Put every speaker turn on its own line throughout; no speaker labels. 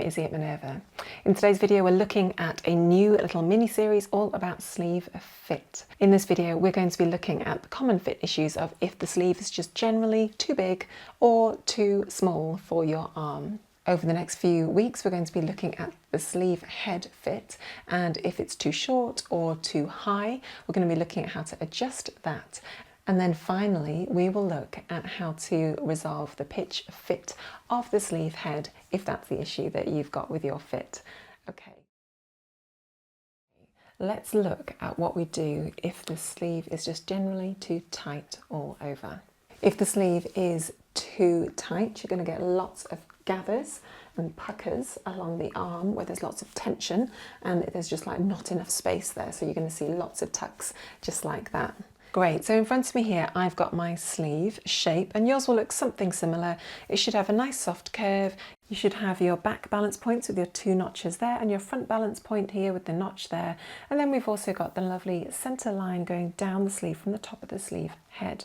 Izzy at Minerva. In today's video we're looking at a new little mini-series all about sleeve fit. In this video we're going to be looking at the common fit issues of if the sleeve is just generally too big or too small for your arm. Over the next few weeks we're going to be looking at the sleeve head fit, and if it's too short or too high we're going to be looking at how to adjust that. And then finally, we will look at how to resolve the pitch fit of the sleeve head if that's the issue that you've got with your fit. Okay. Let's look at what we do if the sleeve is just generally too tight all over. If the sleeve is too tight, you're going to get lots of gathers and puckers along the arm where there's lots of tension and there's just like not enough space there. So you're going to see lots of tucks just like that. Great, so in front of me here I've got my sleeve shape, and yours will look something similar. It should have a nice soft curve. You should have your back balance points with your two notches there and your front balance point here with the notch there. And then we've also got the lovely centre line going down the sleeve from the top of the sleeve head.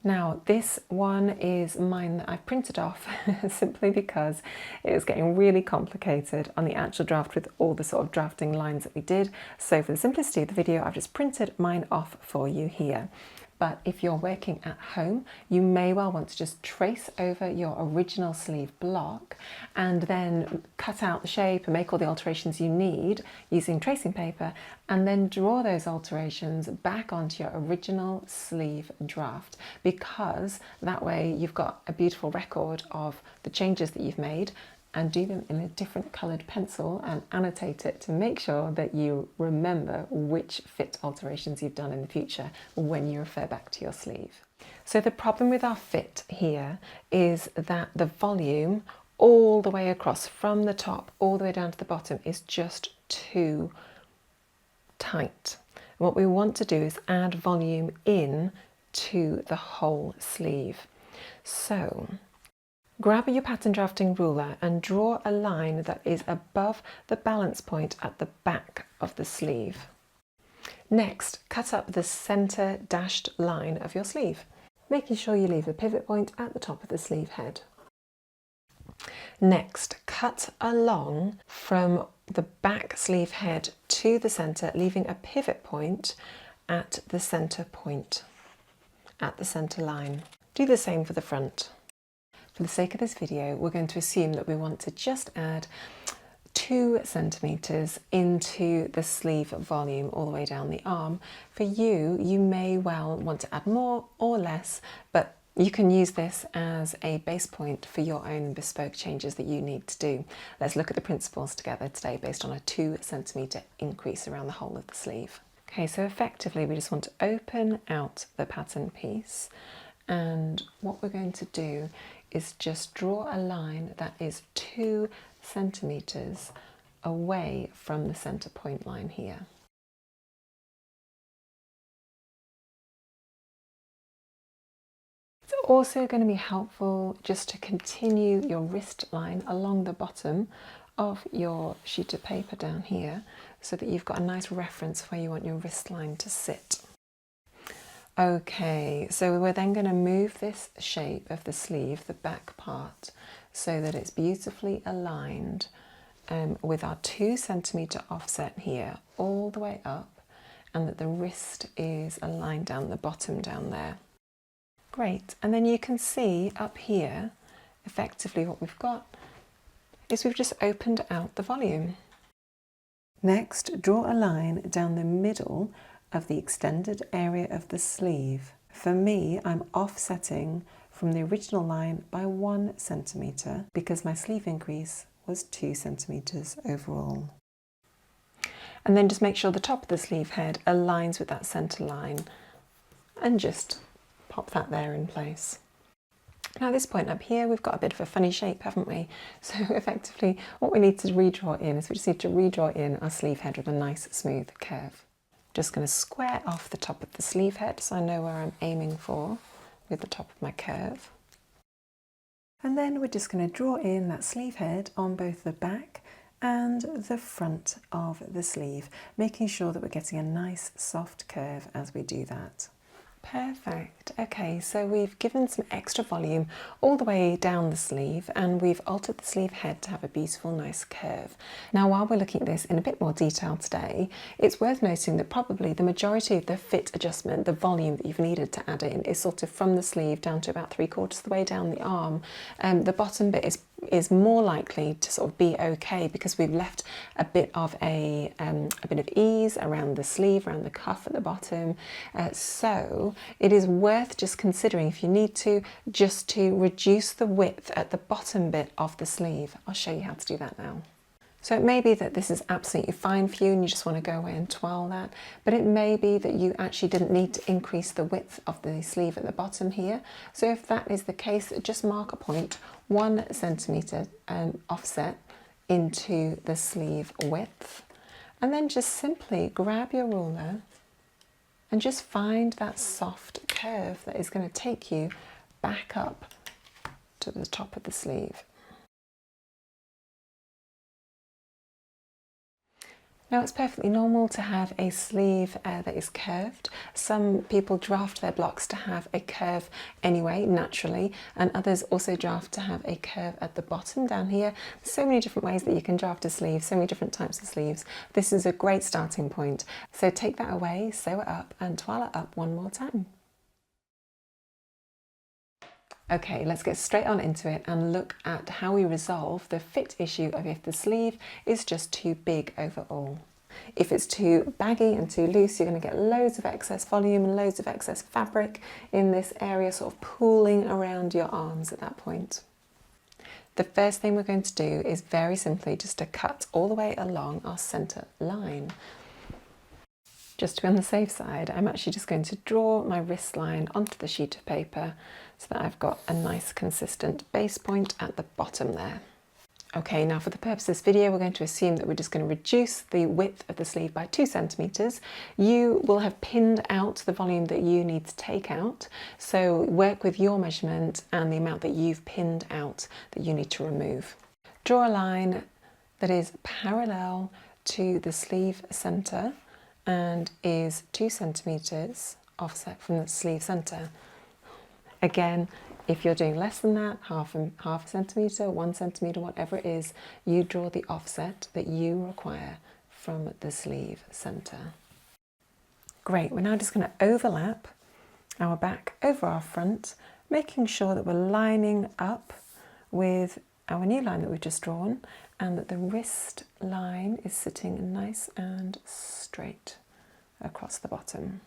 Now this one is mine that I've printed off simply because it was getting really complicated on the actual draft with all the sort of drafting lines that we did. So for the simplicity of the video, I've just printed mine off for you here. But if you're working at home, you may well want to just trace over your original sleeve block and then cut out the shape and make all the alterations you need using tracing paper, and then draw those alterations back onto your original sleeve draft, because that way you've got a beautiful record of the changes that you've made, and do them in a different coloured pencil and annotate it to make sure that you remember which fit alterations you've done in the future when you refer back to your sleeve. So the problem with our fit here is that the volume all the way across from the top all the way down to the bottom is just too tight. And what we want to do is add volume in to the whole sleeve. So grab your pattern drafting ruler and draw a line that is above the balance point at the back of the sleeve. Next, cut up the centre dashed line of your sleeve, making sure you leave a pivot point at the top of the sleeve head. Next, cut along from the back sleeve head to the centre, leaving a pivot point at the centre point, at the centre line. Do the same for the front. For the sake of this video, we're going to assume that we want to just add 2 centimetres into the sleeve volume all the way down the arm. For you, you may well want to add more or less, but you can use this as a base point for your own bespoke changes that you need to do. Let's look at the principles together today based on a 2 centimetre increase around the whole of the sleeve. Okay, so effectively we just want to open out the pattern piece, and what we're going to do is just draw a line that is 2 centimetres away from the centre point line here. It's also going to be helpful just to continue your wrist line along the bottom of your sheet of paper down here, so that you've got a nice reference where you want your wrist line to sit. Okay, so we're then going to move this shape of the sleeve, the back part, so that it's beautifully aligned with our 2 centimetre offset here all the way up, and that the wrist is aligned down the bottom down there. Great, and then you can see up here effectively what we've got is we've just opened out the volume. Next, draw a line down the middle of the extended area of the sleeve. For me, I'm offsetting from the original line by 1 centimetre because my sleeve increase was 2 centimetres overall. And then just make sure the top of the sleeve head aligns with that centre line and just pop that there in place. Now at this point up here we've got a bit of a funny shape, haven't we? So effectively what we need to redraw in is we just need to redraw in our sleeve head with a nice smooth curve. Just going to square off the top of the sleeve head so I know where I'm aiming for with the top of my curve. And then we're just going to draw in that sleeve head on both the back and the front of the sleeve, making sure that we're getting a nice soft curve as we do that. Perfect. Okay, so we've given some extra volume all the way down the sleeve, and we've altered the sleeve head to have a beautiful, nice curve. Now, while we're looking at this in a bit more detail today, it's worth noting that probably the majority of the fit adjustment, the volume that you've needed to add in, is sort of from the sleeve down to about 3/4 of the way down the arm. The bottom bit is more likely to sort of be okay because we've left a bit of a bit of ease around the sleeve, around the cuff at the bottom. So it is worth just considering, if you need to, just to reduce the width at the bottom bit of the sleeve. I'll show you how to do that now. So it may be that this is absolutely fine for you and you just want to go away and twirl that, but it may be that you actually didn't need to increase the width of the sleeve at the bottom here. So if that is the case, just mark a point 1 centimetre offset into the sleeve width, and then just simply grab your ruler and just find that soft curve that is going to take you back up to the top of the sleeve. Now, it's perfectly normal to have a sleeve that is curved. Some people draft their blocks to have a curve anyway, naturally, and others also draft to have a curve at the bottom down here. There's so many different ways that you can draft a sleeve, so many different types of sleeves. This is a great starting point. So take that away, sew it up, and twirl it up one more time. Okay, let's get straight on into it and look at how we resolve the fit issue of if the sleeve is just too big overall. If it's too baggy and too loose, you're going to get loads of excess volume and loads of excess fabric in this area, sort of pooling around your arms at that point. The first thing we're going to do is very simply just to cut all the way along our centre line. Just to be on the safe side, I'm actually just going to draw my wrist line onto the sheet of paper so that I've got a nice consistent base point at the bottom there. Okay, now for the purpose of this video, we're going to assume that we're just going to reduce the width of the sleeve by 2 centimetres. You will have pinned out the volume that you need to take out, so work with your measurement and the amount that you've pinned out that you need to remove. Draw a line that is parallel to the sleeve centre and is 2 centimetres offset from the sleeve centre. Again, if you're doing less than that, half a centimetre, 1 centimetre, whatever it is, you draw the offset that you require from the sleeve centre. Great, we're now just going to overlap our back over our front, making sure that we're lining up with our new line that we've just drawn and that the wrist line is sitting nice and straight across the bottom.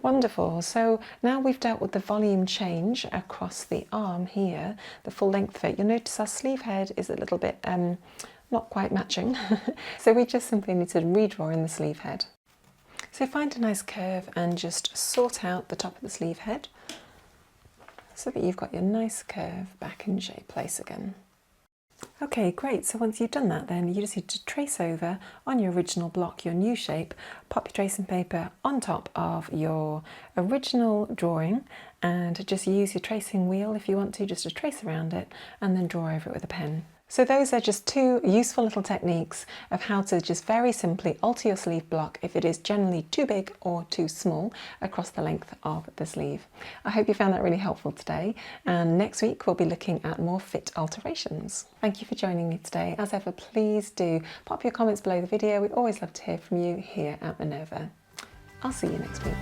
Wonderful, so now we've dealt with the volume change across the arm here, the full length of it. You'll notice our sleeve head is a little bit not quite matching, so we just simply need to redraw in the sleeve head. So find a nice curve and just sort out the top of the sleeve head so that you've got your nice curve back in shape place again. Okay, great. So once you've done that, then you just need to trace over on your original block, your new shape, pop your tracing paper on top of your original drawing and just use your tracing wheel if you want to, just to trace around it and then draw over it with a pen. So those are just 2 useful little techniques of how to just very simply alter your sleeve block if it is generally too big or too small across the length of the sleeve. I hope you found that really helpful today, and next week we'll be looking at more fit alterations. Thank you for joining me today. As ever, please do pop your comments below the video. We always love to hear from you here at Minerva. I'll see you next week.